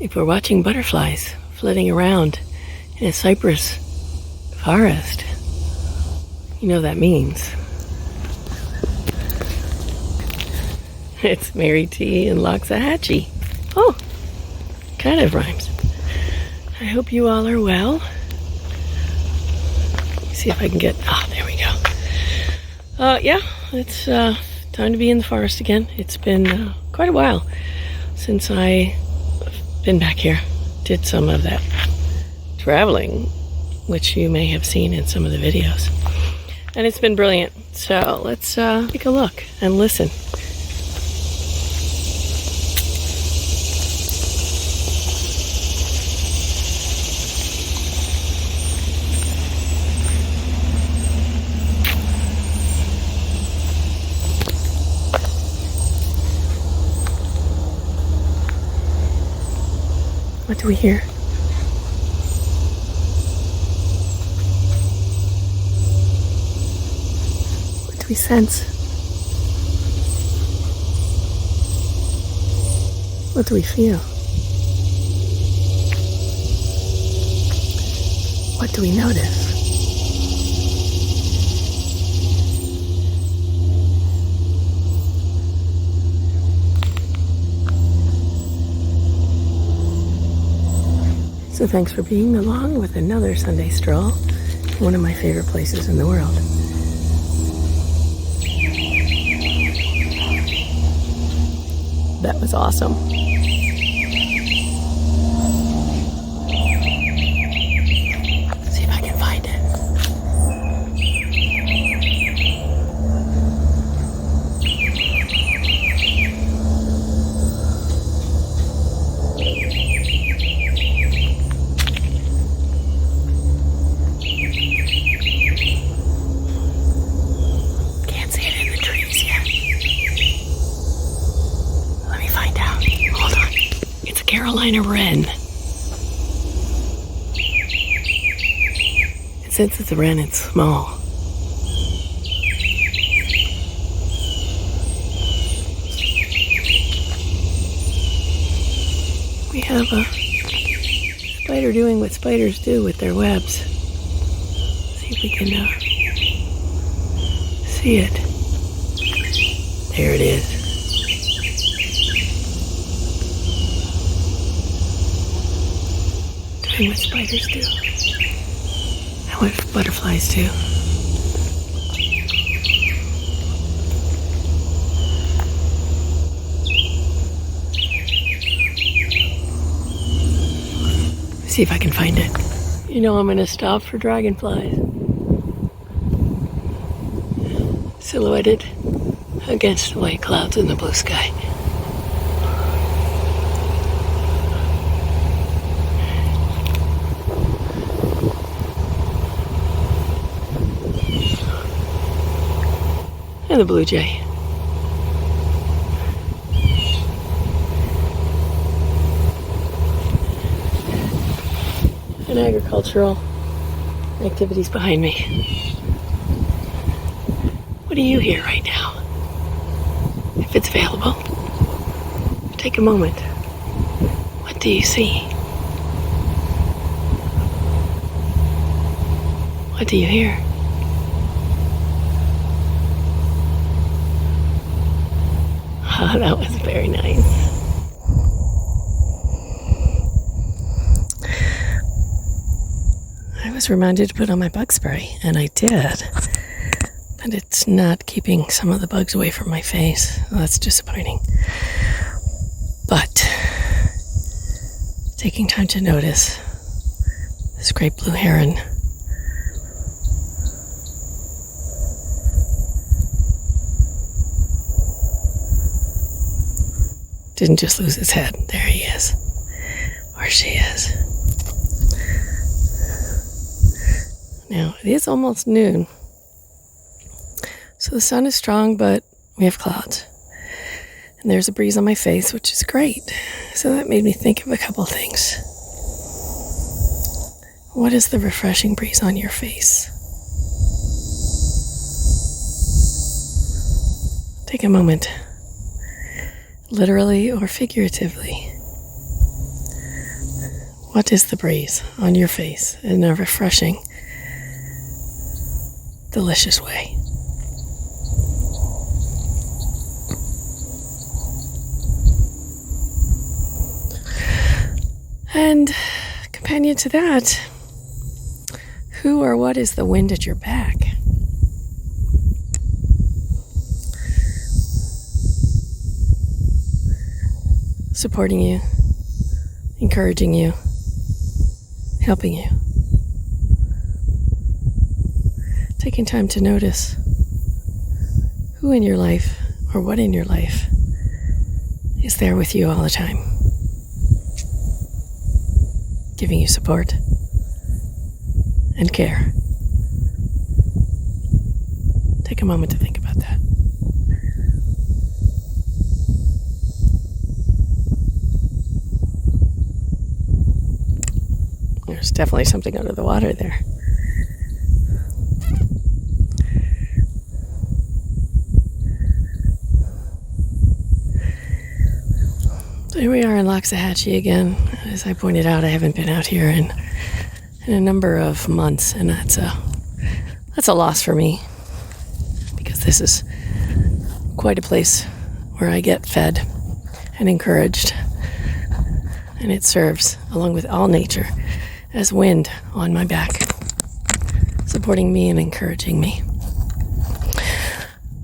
think we're watching butterflies flitting around in a cypress forest. You know what that means. It's Mary T. and Loxahatchee. Oh, kind of rhymes. I hope you all are well. See if I can get, there we go. Yeah, it's time to be in the forest again. It's been quite a while since I've been back here. Did some of that traveling, which you may have seen in some of the videos. And it's been brilliant. So let's take a look and listen. What do we hear? What do we sense? What do we feel? What do we notice? So thanks for being along with another Sunday stroll, one of my favorite places in the world. That was awesome. See if I can find it. Carolina Wren. And since it's a wren, it's small. We have a spider doing what spiders do with their webs. See if we can see it. There it is. What spiders do, and what butterflies do. See if I can find it. You know I'm going to stop for dragonflies. Silhouetted against the white clouds in the blue sky. And the blue jay. And agricultural activities behind me. What do you hear right now? If it's available, take a moment. What do you see? What do you hear? Oh, that was very nice. I was reminded to put on my bug spray, and I did. But it's not keeping some of the bugs away from my face. Well, that's disappointing. But taking time to notice this great blue heron. Didn't just lose his head. There he is. Or she is. Now, it is almost noon. So the sun is strong, but we have clouds. And there's a breeze on my face, which is great. So that made me think of a couple things. What is the refreshing breeze on your face? Take a moment. Literally or figuratively. What is the breeze on your face in a refreshing, delicious way? And companion to that, who or what is the wind at your back? Supporting you, encouraging you, helping you. Taking time to notice who in your life or what in your life is there with you all the time, giving you support and care. Take a moment to think about that. There's definitely something under the water there. So here we are in Loxahatchee again. As I pointed out, I haven't been out here in a number of months, and that's a loss for me, because this is quite a place where I get fed and encouraged, and it serves, along with all nature, as wind on my back, supporting me and encouraging me.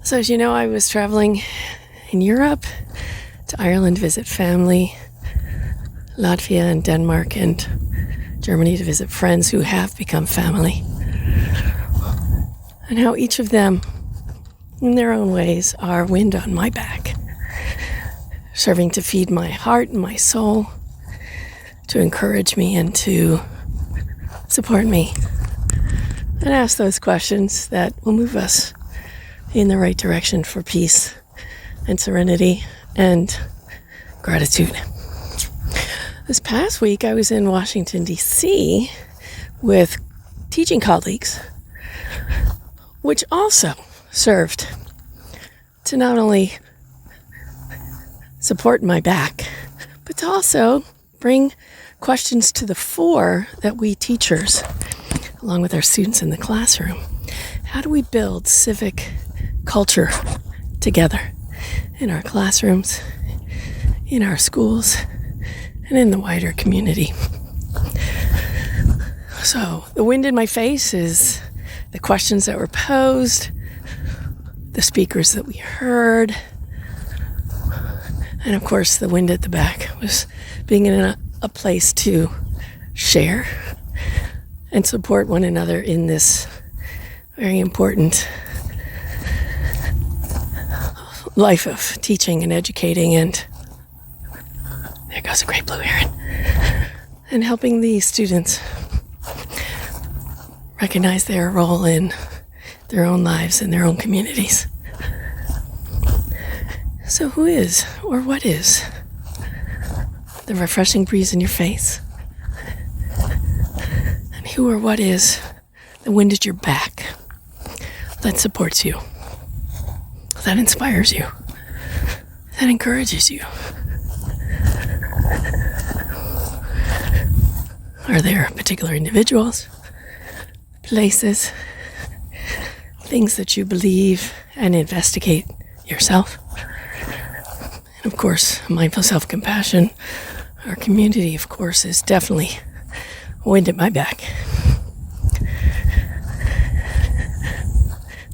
So as you know, I was traveling in Europe to Ireland to visit family, Latvia and Denmark and Germany to visit friends who have become family, and how each of them, in their own ways, are wind on my back, serving to feed my heart and my soul, to encourage me and to support me, and ask those questions that will move us in the right direction for peace and serenity and gratitude. This past week, I was in Washington, D.C. with teaching colleagues, which also served to not only support my back, but to also bring questions to the fore that we teachers, along with our students in the classroom, how do we build civic culture together in our classrooms, in our schools, and in the wider community? So the wind in my face is the questions that were posed, the speakers that we heard, and of course the wind at the back was being in a place to share and support one another in this very important life of teaching and educating, and there goes a great blue heron, and helping the students recognize their role in their own lives and their own communities. So who is, or what is, the refreshing breeze in your face? And who or what is the wind at your back that supports you, that inspires you, that encourages you? Are there particular individuals, places, things that you believe and investigate yourself? And of course, mindful self-compassion, our community, of course, is definitely wind at my back.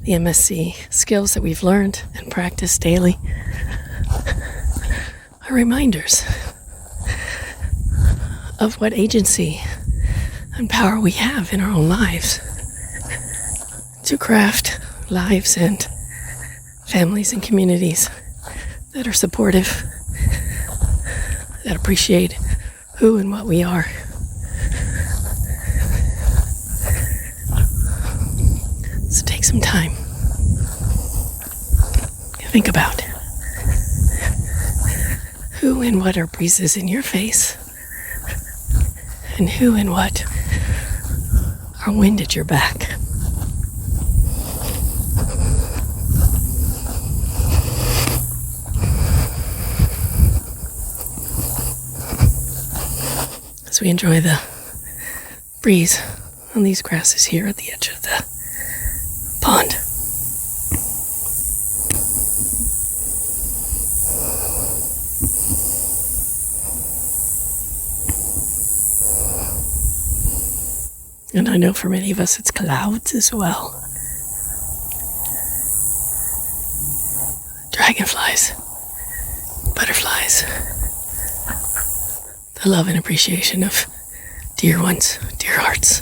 The MSC skills that we've learned and practiced daily are reminders of what agency and power we have in our own lives to craft lives and families and communities that are supportive, that appreciate who and what we are. So take some time. Think about who and what are breezes in your face, and who and what are wind at your back. as we enjoy the breeze on these grasses here at the edge of the pond. And I know for many of us it's clouds as well. Dragonflies, butterflies, the love and appreciation of dear ones, dear hearts.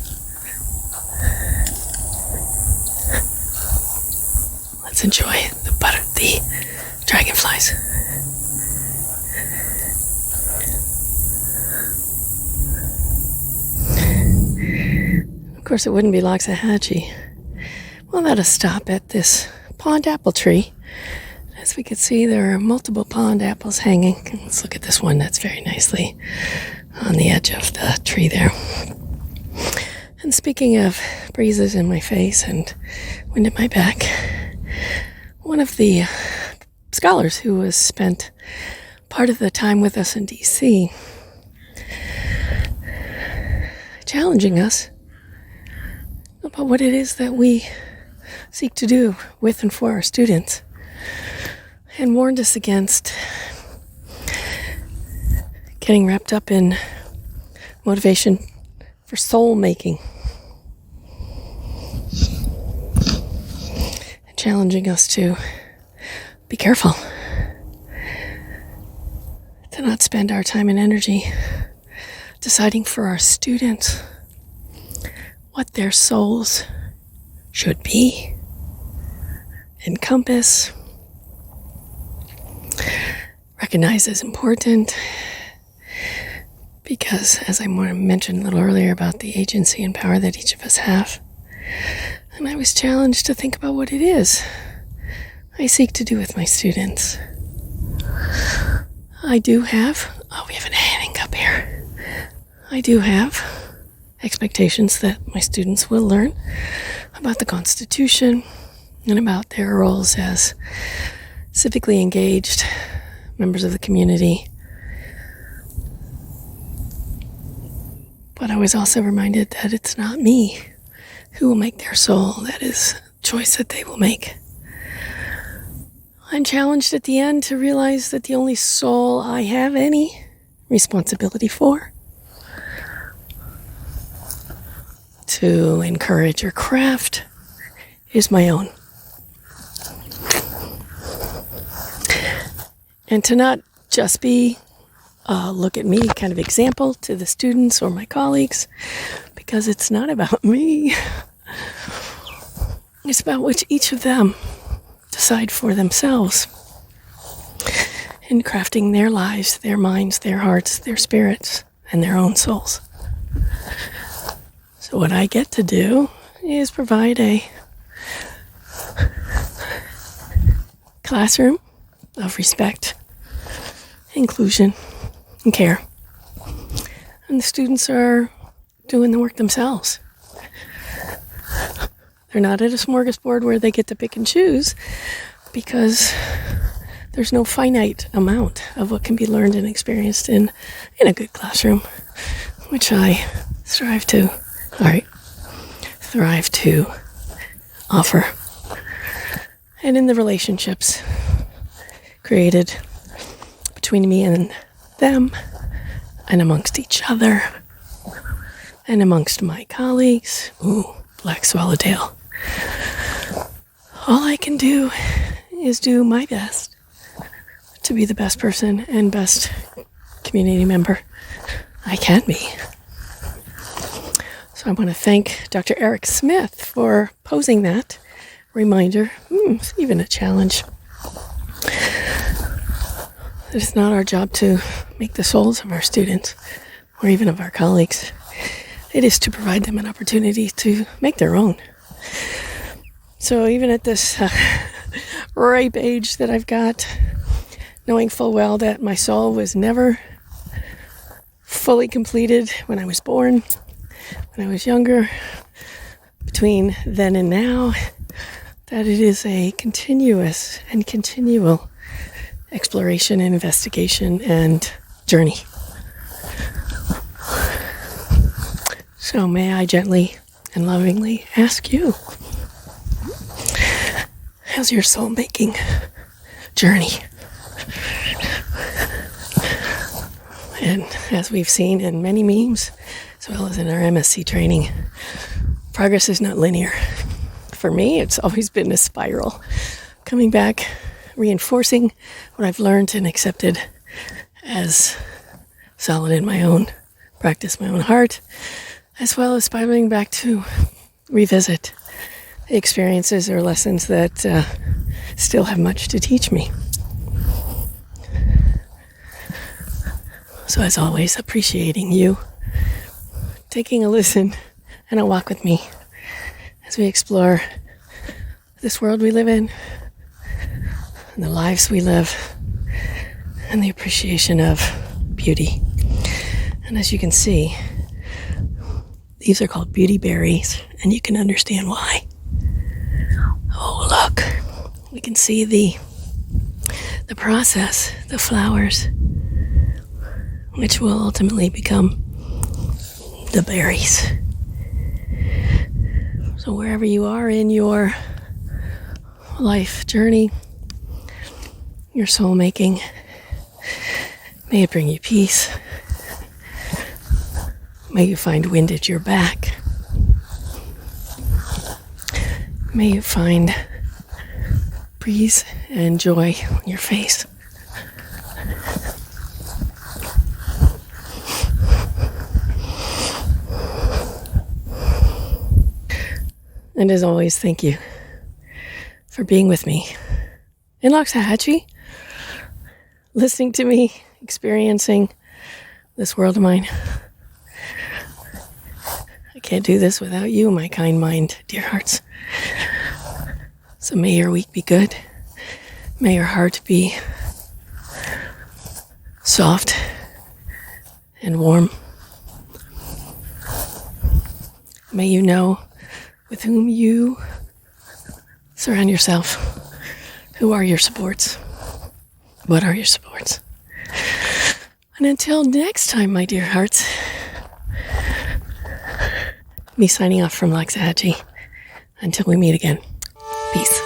Let's enjoy the dragonflies. Of course, it wouldn't be Loxahatchee. We'll let us stop at this pond apple tree. As we can see, there are multiple pond apples hanging. Let's look at this one that's very nicely on the edge of the tree there. And speaking of breezes in my face and wind at my back, one of the scholars who has spent part of the time with us in DC challenging us about what it is that we seek to do with and for our students, and warned us against getting wrapped up in motivation for soul making, and challenging us to be careful, to not spend our time and energy deciding for our students what their souls should be, encompass, recognize as important, because as I mentioned a little earlier about the agency and power that each of us have, and I was challenged to think about what it is I seek to do with my students. I do have, we have an hanging up here. I do have expectations that my students will learn about the Constitution and about their roles as civically engaged members of the community. But I was also reminded that it's not me who will make their soul. That is a choice that they will make. I'm challenged at the end to realize that the only soul I have any responsibility for to encourage or craft is my own. And to not just be a look at me kind of example to the students or my colleagues, because it's not about me. It's about what each of them decide for themselves in crafting their lives, their minds, their hearts, their spirits, and their own souls. So what I get to do is provide a classroom of respect, inclusion, and care. And the students are doing the work themselves. They're not at a smorgasbord where they get to pick and choose, because there's no finite amount of what can be learned and experienced in a good classroom, which I thrive to offer. And in the relationships created between me and them, and amongst each other, and amongst my colleagues, Black Swallowtail, all I can do is do my best to be the best person and best community member I can be. So I want to thank Dr. Eric Smith for posing that reminder, even a challenge. It's not our job to make the souls of our students or even of our colleagues. It is to provide them an opportunity to make their own. So even at this ripe age that I've got, knowing full well that my soul was never fully completed when I was born, when I was younger, between then and now, that it is a continuous and continual exploration and investigation and journey. So may I gently and lovingly ask you, how's your soul-making journey? And as we've seen in many memes, as well as in our MSc training, progress is not linear. For me, it's always been a spiral. Coming back, reinforcing what I've learned and accepted as solid in my own practice, my own heart, as well as spiraling back to revisit experiences or lessons that still have much to teach me. So as always, appreciating you, taking a listen and a walk with me as we explore this world we live in, and the lives we live, and the appreciation of beauty. And as you can see, these are called beauty berries, and you can understand why. Oh, look, we can see the process, the flowers, which will ultimately become the berries. So wherever you are in your life journey, your soul making, may it bring you peace. May you find wind at your back. May you find breeze and joy on your face. And as always, thank you for being with me in Loxahatchee, listening to me, experiencing this world of mine. I can't do this without you, my kind mind, dear hearts. So may your week be good. May your heart be soft and warm. May you know with whom you surround yourself. Who are your supports? What are your supports? And until next time, my dear hearts, me signing off from Loxahatchee. Until we meet again. Peace.